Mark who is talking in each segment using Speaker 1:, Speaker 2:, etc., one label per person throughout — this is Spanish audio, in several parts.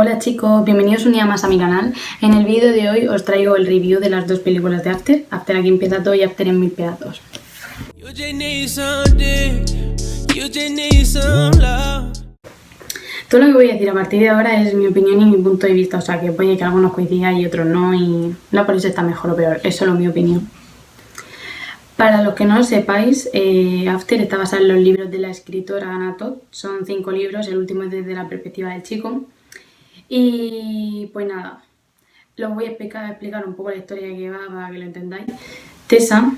Speaker 1: Hola chicos, bienvenidos un día más a mi canal. En el vídeo de hoy os traigo el review de las dos películas de After. After aquí empieza todo y After en mil pedazos. Todo lo que voy a decir a partir de ahora es mi opinión y mi punto de vista, o sea que puede que algunos coincidan y otros no, y no por eso está mejor o peor, es solo mi opinión. Para los que no lo sepáis, After está basado en los libros de la escritora Anna Todd. Son 5 libros, el último es desde la perspectiva del chico. Y pues nada, os voy a explicar un poco la historia que va para que lo entendáis. Tessa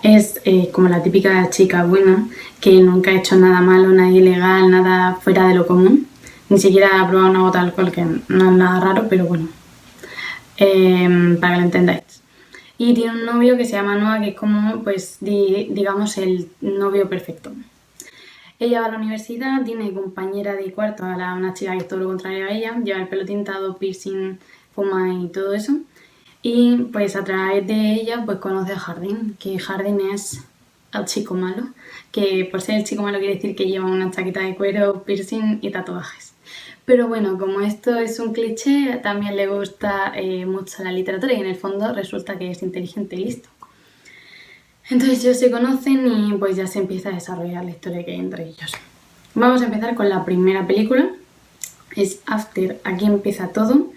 Speaker 1: es como la típica chica buena que nunca ha hecho nada malo, nada ilegal, nada fuera de lo común. Ni siquiera ha probado una gota de alcohol, que no es nada raro, pero bueno, para que lo entendáis. Y tiene un novio que se llama Noah, que es como, pues, digamos, el novio perfecto. Ella va a la universidad, tiene compañera de cuarto a una chica que es todo lo contrario a ella, lleva el pelo tintado, piercing, fuma y todo eso. Y pues a través de ella pues conoce a Hardin, que Hardin es el chico malo, que por ser el chico malo quiere decir que lleva una chaqueta de cuero, piercing y tatuajes. Pero bueno, como esto es un cliché, también le gusta mucho la literatura y en el fondo resulta que es inteligente y listo. Entonces ellos se conocen y pues ya se empieza a desarrollar la historia que hay entre ellos. Vamos a empezar con la primera película, es After, aquí empieza todo.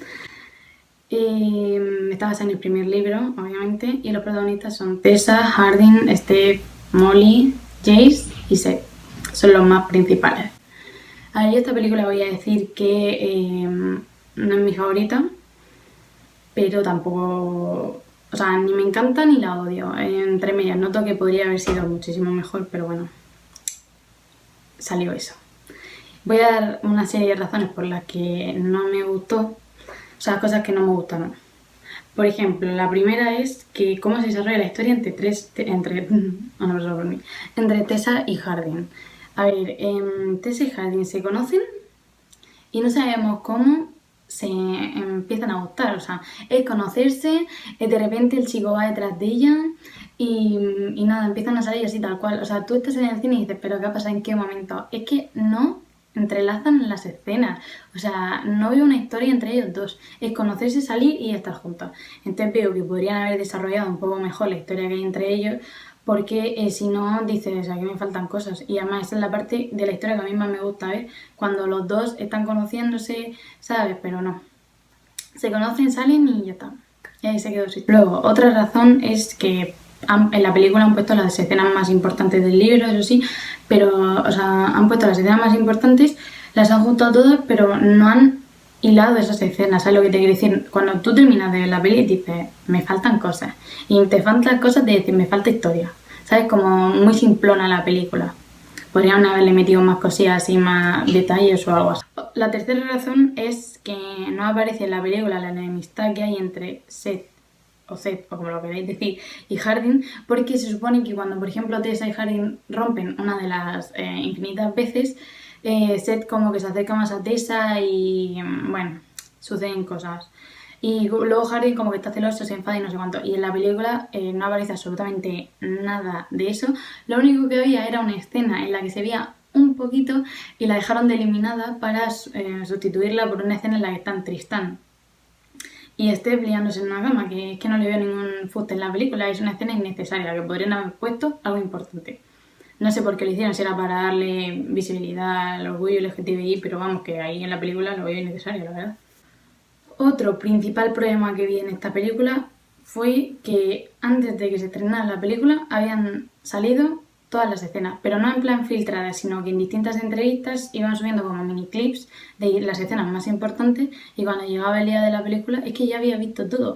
Speaker 1: Está basada en el primer libro, obviamente, y los protagonistas son Tessa, Hardin, Steph, Molly, Jace y Seth. Son los más principales. A ver, yo esta película voy a decir que no es mi favorita, pero tampoco... O sea, ni me encanta ni la odio. Entre medias noto que podría haber sido muchísimo mejor, pero bueno, salió eso. Voy a dar una serie de razones por las que no me gustó. O sea, cosas que no me gustaron. Por ejemplo, la primera es que cómo se desarrolla la historia entre Tessa y Hardin. A ver, Tessa y Hardin se conocen y no sabemos cómo se empiezan a gustar, o sea, es conocerse, de repente el chico va detrás de ella y nada, empiezan a salir así tal cual, o sea, tú estás en el cine y dices, pero ¿qué ha pasado? ¿En qué momento? Es que no entrelazan las escenas, o sea, no veo una historia entre ellos dos, es conocerse, salir y estar juntos. Entonces veo que podrían haber desarrollado un poco mejor la historia que hay entre ellos, porque si no, dices, aquí me faltan cosas. Y además esa es la parte de la historia que a mí más me gusta ver, cuando los dos están conociéndose, ¿sabes? Pero no. Se conocen, salen y ya está. Y ahí se quedó así. Luego, otra razón es que en la película han puesto las escenas más importantes del libro, eso sí, pero, o sea, han puesto las escenas más importantes, las han juntado todas, pero no han hilado esas escenas, ¿sabes lo que te quiero decir? Cuando tú terminas de ver la peli dices, me faltan cosas, y te faltan cosas de decir, me falta historia, ¿sabes? Como muy simplona la película. Podrían haberle metido más cosillas así, más detalles o algo así. La tercera razón es que no aparece en la película la enemistad que hay entre Seth, o como lo queráis decir, y Hardin, porque se supone que cuando, por ejemplo, Tessa y Hardin rompen una de las infinitas veces, Seth como que se acerca más a Tessa y, bueno, suceden cosas. Y luego Hardin como que está celoso, se enfada y no sé cuánto. Y en la película no aparece absolutamente nada de eso. Lo único que había era una escena en la que se veía un poquito y la dejaron de eliminada para sustituirla por una escena en la que están Tristán y Steph liándose en una cama, que es que no le veo ningún fuste en la película, es una escena innecesaria, que podrían haber puesto algo importante. No sé por qué lo hicieron, si era para darle visibilidad al orgullo LGTBI, pero vamos, que ahí en la película lo veo innecesario, la verdad. Otro principal problema que vi en esta película fue que antes de que se estrenara la película habían salido todas las escenas, pero no en plan filtradas, sino que en distintas entrevistas iban subiendo como mini clips de las escenas más importantes y cuando llegaba el día de la película es que ya había visto todo.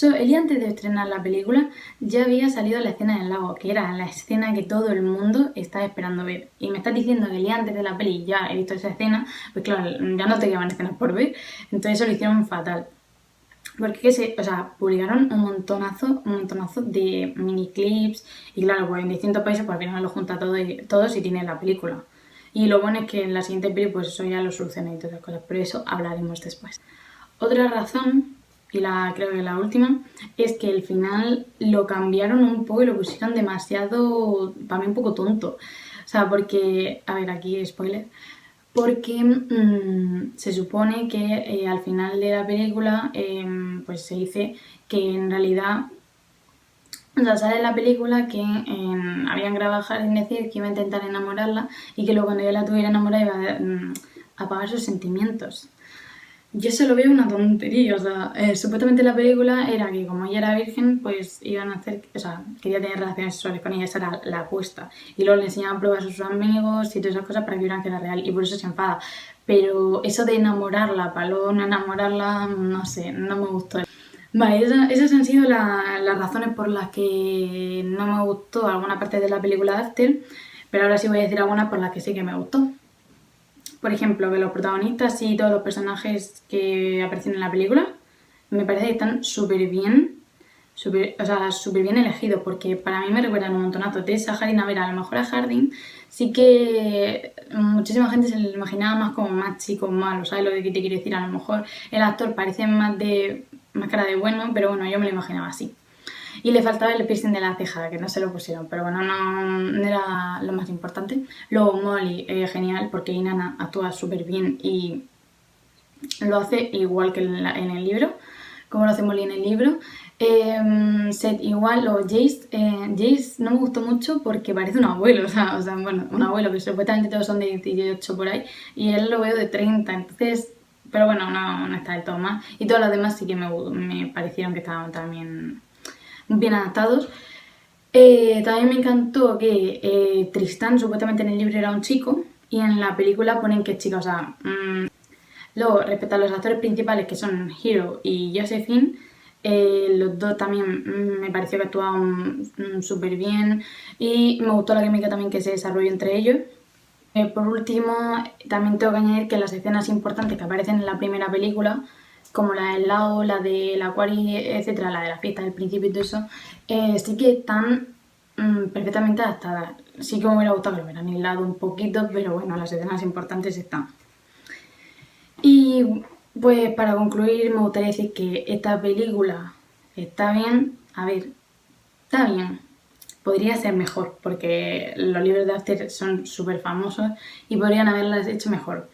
Speaker 1: El día antes de estrenar la película ya había salido la escena del lago, que era la escena que todo el mundo estaba esperando ver. Y me estás diciendo que el día antes de la peli ya he visto esa escena, pues claro, ya no te quedaban escenas por ver. Entonces eso lo hicieron fatal. Porque publicaron un montonazo de mini clips y claro, pues en distintos países pues al final lo junta todos y tiene la película. Y lo bueno es que en la siguiente peli pues eso ya lo soluciona y todas esas cosas, pero eso hablaremos después. Otra razón, y creo que la última, es que el final lo cambiaron un poco y lo pusieron demasiado, para mí un poco tonto. O sea, porque, a ver, aquí spoiler, porque se supone que al final de la película pues se dice que en realidad, o sea, sale en la película que habían grabado a Hardin decir que iba a intentar enamorarla y que luego cuando ella la tuviera enamorada iba a apagar sus sentimientos. Yo se lo veo una tontería, o sea, supuestamente la película era que como ella era virgen, pues iban a hacer, o sea, quería tener relaciones sexuales con ella, esa era la apuesta. Y luego le enseñaban pruebas a sus amigos y todas esas cosas para que vieran que era real, y por eso se enfada. Pero eso de enamorarla, para luego no enamorarla, no sé, no me gustó. Vale, esas han sido las razones por las que no me gustó alguna parte de la película de After, pero ahora sí voy a decir algunas por las que sí que me gustó. Por ejemplo, que los protagonistas y todos los personajes que aparecen en la película me parece que están súper bien, súper bien elegidos, porque para mí me recuerdan un montonazo. Tessa, Hardin, a ver, a lo mejor a Hardin sí que muchísima gente se le imaginaba más como más chico, malo, ¿sabes lo que te quiero decir? A lo mejor el actor parece más cara de bueno, pero bueno, yo me lo imaginaba así. Y le faltaba el piercing de la ceja, que no se lo pusieron, pero bueno, no era lo más importante. Luego Molly, genial, porque Inanna actúa súper bien y lo hace igual que en el libro, como lo hace Molly en el libro. Seth igual, o Jace, Jace no me gustó mucho porque parece un abuelo, o sea, bueno, un abuelo, que supuestamente todos son de 18 por ahí, y él lo veo de 30, entonces, pero bueno, no está del todo mal. Y todos los demás sí que me parecieron que estaban también bien adaptados. También me encantó que Tristán supuestamente en el libro era un chico y en la película ponen que es chica, o sea... Luego, respecto a los actores principales que son Hero y Josephine, los dos también me pareció que actuaban súper bien y me gustó la química también que se desarrolló entre ellos. Por último, también tengo que añadir que las escenas importantes que aparecen en la primera película, como la del lago, la del acuario, etcétera, la de la fiesta del principio y todo eso, sí que están perfectamente adaptadas. Sí que me hubiera gustado que lo hubieran aislado un poquito, pero bueno, las escenas importantes están. Y pues para concluir me gustaría decir que esta película está bien, a ver, está bien. Podría ser mejor, porque los libros de After son súper famosos y podrían haberlas hecho mejor.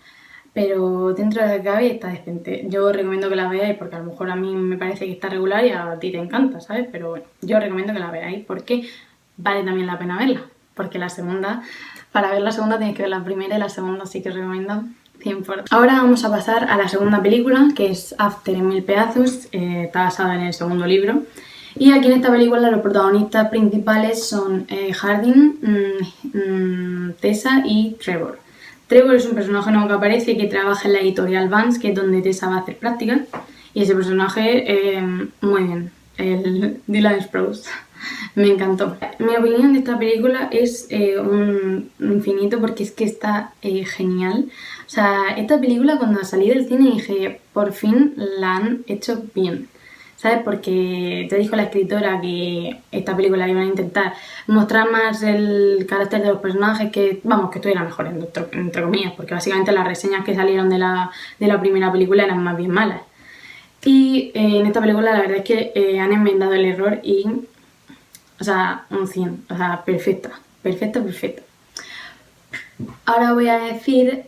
Speaker 1: Pero dentro de lo que cabe está decente. Yo recomiendo que la veáis porque a lo mejor a mí me parece que está regular y a ti te encanta, ¿sabes? Pero bueno, yo recomiendo que la veáis porque vale también la pena verla. Porque la segunda, para ver la segunda tienes que ver la primera y la segunda sí que os recomiendo 100%. Ahora vamos a pasar a la segunda película, que es After en mil pedazos. Está basada en el segundo libro. Y aquí en esta película los protagonistas principales son Hardin, Tessa y Trevor. Trevor es un personaje nuevo que aparece que trabaja en la editorial Vance, que es donde Tessa va a hacer prácticas. Y ese personaje, muy bien, el Dylan Sprouse. Me encantó. Mi opinión de esta película es un infinito porque es que está genial. O sea, esta película cuando salí del cine dije, por fin la han hecho bien. ¿Sabes? Porque te dijo la escritora que esta película iban a intentar mostrar más el carácter de los personajes, que, vamos, que estuviera mejor, entre comillas, porque básicamente las reseñas que salieron de la primera película eran más bien malas. Y en esta película la verdad es que han enmendado el error y, o sea, un 100, o sea, perfecta, perfecta, perfecta. Ahora voy a decir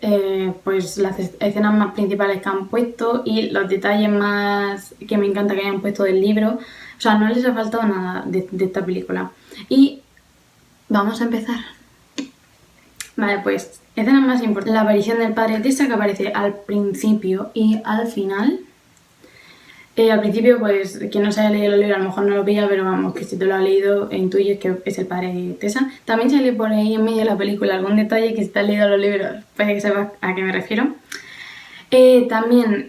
Speaker 1: pues las escenas más principales que han puesto y los detalles más que me encanta que hayan puesto del libro. O sea, no les ha faltado nada de esta película. Y vamos a empezar. Vale, pues escenas más importantes. La aparición del padre de Tessa, que aparece al principio y al final. Al principio, pues, quien no se haya leído el libro a lo mejor no lo pilla, pero vamos, que si te lo has leído, intuyes que es el padre de Tessa. También sale por ahí en medio de la película algún detalle que si te has leído los libros, para que sepas a qué me refiero. También,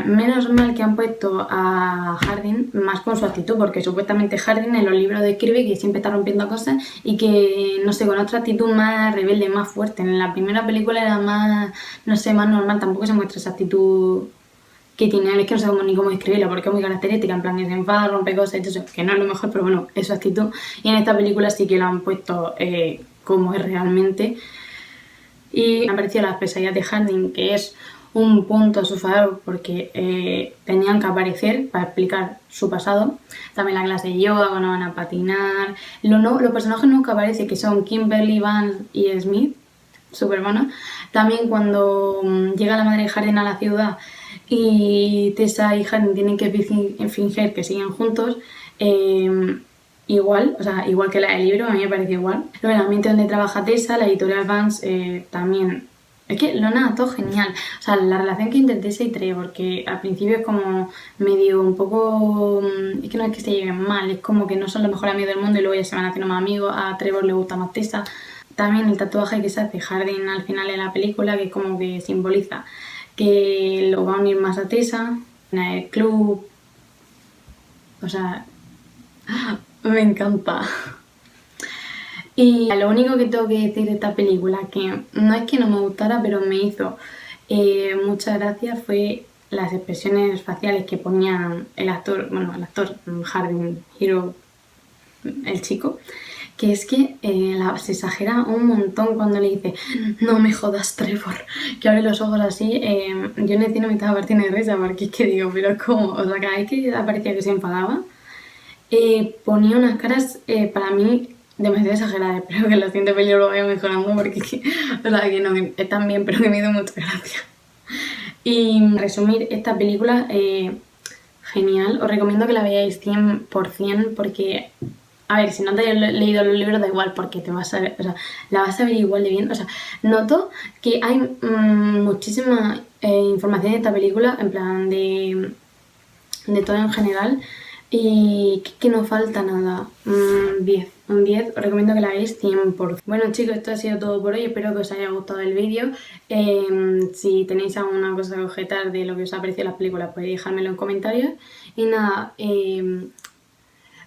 Speaker 1: menos mal que han puesto a Hardin más con su actitud, porque supuestamente Hardin en los libros describe que siempre está rompiendo cosas y que, no sé, con otra actitud más rebelde, más fuerte. En la primera película era más, no sé, más normal, tampoco se muestra esa actitud que tiene, es que no sabemos ni cómo describirla porque es muy característica, en plan que se enfada, rompe cosas y todo eso, que no es lo mejor, pero bueno, es su actitud. Y en esta película sí que la han puesto como es realmente. Y me han parecido las pesadillas de Hardin, que es un punto a su favor porque tenían que aparecer para explicar su pasado. También la clase de yoga, cuando van a patinar. Los personajes nuevos que aparecen, que son Kimberly, Vance y Smith, súper buena. También cuando llega la madre de Hardin a la ciudad y Tessa y Hardin tienen que fingir que siguen juntos, igual, o sea, igual que la del libro, a mí me parece igual. Luego el ambiente donde trabaja Tessa, la editorial Vance, también. Es que lo nada, todo genial. O sea, la relación que entre Tessa y Trevor, que al principio es como medio un poco... Es que no es que se lleven mal, es como que no son los mejores amigos del mundo y luego ya se van haciendo más amigos. A Trevor le gusta más Tessa. También el tatuaje que se hace Hardin al final de la película, que como que simboliza que lo va a unir más a Tessa, en el club. O sea, me encanta. Y lo único que tengo que decir de esta película, que no es que no me gustara, pero me hizo mucha gracia, fue las expresiones faciales que ponía el actor, Hardin Hero, el chico, que es que se exagera un montón cuando le dice no me jodas, Trevor, que abre los ojos así. Yo en el cine me estaba partiendo de risa porque es que digo, pero ¿cómo? O sea, cada vez que aparecía que se enfadaba, ponía unas caras para mí demasiado exageradas. Espero que la siguiente peli lo vaya mejorando porque o sea, que no, es tan bien, pero que me dio mucha gracia. Y resumir esta película, genial, os recomiendo que la veáis 100% porque, a ver, si no te has leído los libros da igual porque te vas a ver, o sea, la vas a ver igual de bien. O sea, noto que hay muchísima información de esta película, en plan de todo en general, y que no falta nada. 10, un 10, os recomiendo que la veáis 100%. Bueno chicos, esto ha sido todo por hoy, espero que os haya gustado el vídeo. Si tenéis alguna cosa que objetar de lo que os ha parecido la película, podéis dejármelo en comentarios. Y nada,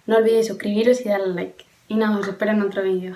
Speaker 1: no olvidéis suscribiros y darle like. Y nada, os espero en otro vídeo.